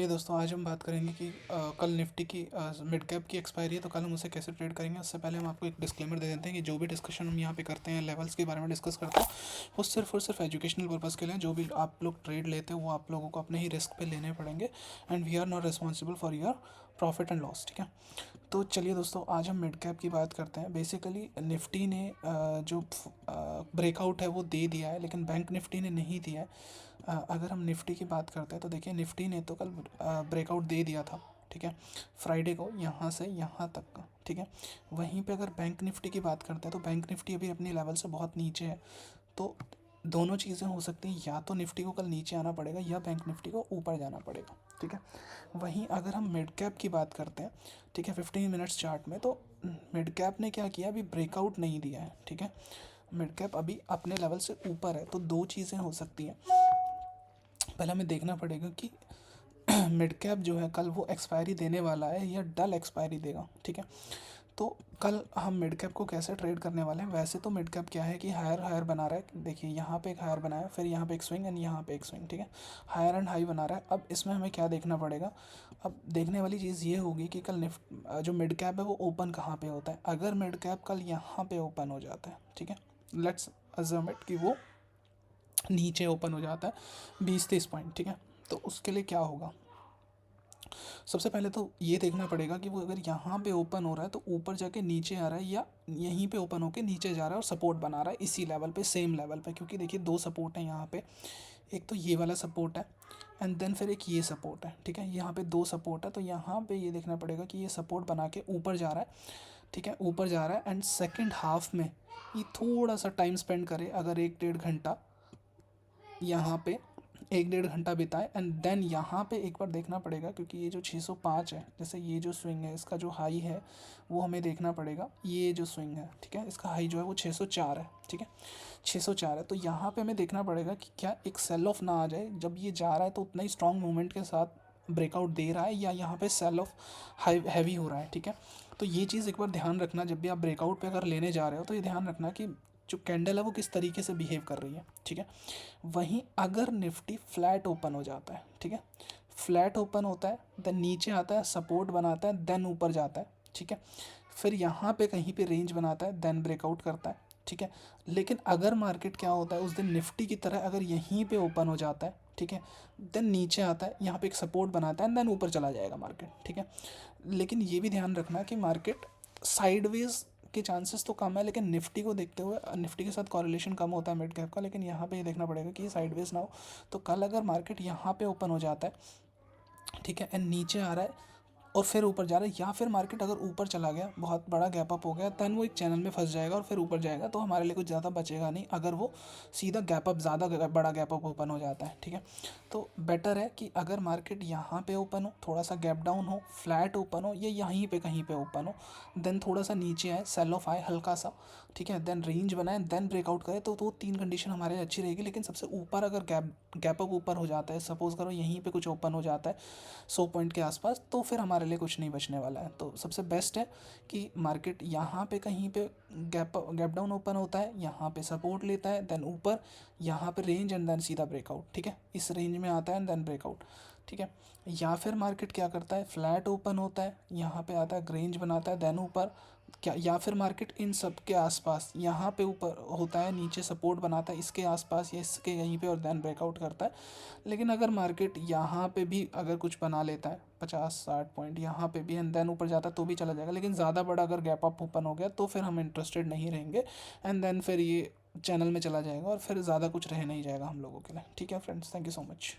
ये दोस्तों आज हम बात करेंगे कि कल निफ्टी की मिड कैप की एक्सपायरी है, तो कल हम उसे कैसे ट्रेड करेंगे। उससे पहले हम आपको एक डिस्क्लेमर दे देते हैं कि जो भी डिस्कशन हम यहाँ पे करते हैं, लेवल्स के बारे में डिस्कस करते हैं, वो सिर्फ और सिर्फ एजुकेशनल पर्पज़ के लिए। जो भी आप लोग ट्रेड लेते हो वो आप लोगों को अपने ही रिस्क पे लेने पड़ेंगे, and we are not responsible for your profit and loss. ठीक है, तो चलिए दोस्तों आज हम मिड कैप की बात करते हैं। बेसिकली निफ्टी ने जो ब्रेकआउट है वो दे दिया है, लेकिन बैंक निफ्टी ने नहीं दिया है। अगर हम निफ्टी की बात करते हैं तो देखिए निफ्टी ने तो कल ब्रेकआउट दे दिया था, ठीक है, फ्राइडे को यहाँ से यहाँ तक का। ठीक है, वहीं पे अगर बैंक निफ्टी की बात करते हैं तो बैंक निफ्टी अभी अपनी लेवल से बहुत नीचे है। तो दोनों चीज़ें हो सकती हैं, या तो निफ्टी को कल नीचे आना पड़ेगा या बैंक निफ्टी को ऊपर जाना पड़ेगा। ठीक है, वहीं अगर हम मिड कैप की बात करते हैं, ठीक है, 15 मिनट्स चार्ट में, तो मिड कैप ने क्या किया, अभी ब्रेकआउट नहीं दिया है। ठीक है, मिड कैप अभी अपने लेवल से ऊपर है। तो दो चीज़ें हो सकती हैं, पहले हमें देखना पड़ेगा कि मिड कैप जो है कल वो एक्सपायरी देने वाला है या डल एक्सपायरी देगा। ठीक है, तो कल हम मिड कैप को कैसे ट्रेड करने वाले हैं। वैसे तो मिड कैप क्या है कि हायर हायर बना रहा है, देखिए यहाँ पे एक हायर बनाया, फिर यहाँ पे एक स्विंग एंड यहाँ पे एक स्विंग। ठीक है, हायर एंड हाई बना रहा है। अब इसमें हमें क्या देखना पड़ेगा, अब देखने वाली चीज़ ये होगी कि कल जो मिड कैप है वो ओपन कहाँ पे होता है। अगर मिड कैप कल यहाँ पे ओपन हो जाता है, ठीक है, लेट्स अज्यूम इट कि वो नीचे ओपन हो जाता है 20-30 पॉइंट। ठीक है, तो उसके लिए क्या होगा, सबसे पहले तो ये देखना पड़ेगा कि वो अगर यहाँ पे ओपन हो रहा है तो ऊपर जाके नीचे आ रहा है, या यहीं पे ओपन होके नीचे जा रहा है और सपोर्ट बना रहा है इसी लेवल पे, सेम लेवल पे। क्योंकि देखिए दो सपोर्ट है यहाँ पे, एक तो ये वाला सपोर्ट है एंड देन फिर एक ये सपोर्ट है। ठीक है, यहाँ पे दो सपोर्ट है, तो यहाँ पे ये देखना पड़ेगा कि ये सपोर्ट बना के ऊपर जा रहा है। ठीक है, ऊपर जा रहा है एंड सेकेंड हाफ में ये थोड़ा सा टाइम स्पेंड करे, अगर 1-1.5 घंटा यहाँ पे 1-1.5 घंटा बिताए, एंड देन यहाँ पे एक बार देखना पड़ेगा, क्योंकि ये जो 605 है, जैसे ये जो स्विंग है इसका जो हाई है वो हमें देखना पड़ेगा। ये जो स्विंग है, ठीक है, इसका हाई जो है वो 604 है। ठीक है, 604 है, तो यहाँ पे हमें देखना पड़ेगा कि क्या एक सेल ऑफ ना आ जाए। जब ये जा रहा है तो उतना ही स्ट्रॉन्ग मूवमेंट के साथ ब्रेकआउट दे रहा है, या यहाँ पे सेल ऑफ हैवी हो रहा है। ठीक है, तो ये चीज़ एक बार ध्यान रखना, जब भी आप ब्रेकआउट पे अगर लेने जा रहे हो तो ये ध्यान रखना कि जो कैंडल है वो किस तरीके से बिहेव कर रही है। ठीक है, वहीं अगर निफ्टी फ्लैट ओपन हो जाता है, ठीक है, फ्लैट ओपन होता है, देन नीचे आता है, सपोर्ट बनाता है, देन ऊपर जाता है। ठीक है, फिर यहाँ पे कहीं पे रेंज बनाता है, देन ब्रेकआउट करता है। ठीक है, लेकिन अगर मार्केट क्या होता है उस दिन निफ्टी की तरह अगर यहीं पे ओपन हो जाता है, ठीक है, देन नीचे आता है, यहाँ पे एक सपोर्ट बनाता है, देन ऊपर चला जाएगा मार्केट। ठीक है, लेकिन ये भी ध्यान रखना कि मार्केट साइडवेज के चांसेस तो कम है, लेकिन निफ्टी को देखते हुए निफ्टी के साथ कॉरिलेशन कम होता है मिड कैप का, लेकिन यहाँ पे ये देखना पड़ेगा कि ये साइडवेज ना हो। तो कल अगर मार्केट यहाँ पे ओपन हो जाता है, ठीक है, एंड नीचे आ रहा है और फिर ऊपर जा रहा है, या फिर मार्केट अगर ऊपर चला गया, बहुत बड़ा गैप अप हो गया, तन वो एक चैनल में फंस जाएगा और फिर ऊपर जाएगा, तो हमारे लिए कुछ ज़्यादा बचेगा नहीं अगर वो सीधा गैप अप, ज़्यादा बड़ा गैप अप ओपन हो जाता है। ठीक है, तो बेटर है कि अगर मार्केट यहाँ पे ओपन हो, थोड़ा सा गैप डाउन हो, फ्लैट ओपन हो, या यहीं पे कहीं पे ओपन हो, देन थोड़ा सा नीचे आए, सेल ऑफ आए हल्का सा, ठीक है, देन रेंज बनाए, देन ब्रेकआउट करे, तो तीन कंडीशन हमारे अच्छी रहेगी। लेकिन सबसे ऊपर अगर गैप अप ऊपर हो जाता है, सपोज करो यहीं पे कुछ ओपन हो जाता है 100 पॉइंट के आसपास, तो फिर हमारे लिए कुछ नहीं बचने वाला है। तो सबसे बेस्ट है कि मार्केट यहाँ पे कहीं पे गैप डाउन ओपन होता है, यहाँ पे सपोर्ट लेता है, देन ऊपर, यहाँ पे रेंज एंड देन सीधा ब्रेकआउट। ठीक है, इस रेंज में आता है एंड देन ब्रेकआउट। ठीक है, या फिर मार्केट क्या करता है, फ्लैट ओपन होता है, यहाँ पे आता है, रेंज बनाता है, देन ऊपर क्या, या फिर मार्केट इन सब के आसपास यहाँ पे ऊपर होता है, नीचे सपोर्ट बनाता है इसके आसपास या इसके यहीं पे, और देन ब्रेकआउट करता है। लेकिन अगर मार्केट यहाँ पे भी अगर कुछ बना लेता है 50-60 पॉइंट यहाँ पे भी, एंड देन ऊपर जाता है तो भी चला जाएगा, लेकिन ज़्यादा बड़ा अगर गैप अप ओपन हो गया तो फिर हम इंटरेस्टेड नहीं रहेंगे, एंड देन फिर ये चैनल में चला जाएगा और फिर ज़्यादा कुछ रह नहीं जाएगा हम लोगों के लिए। ठीक है friends, thank you so much.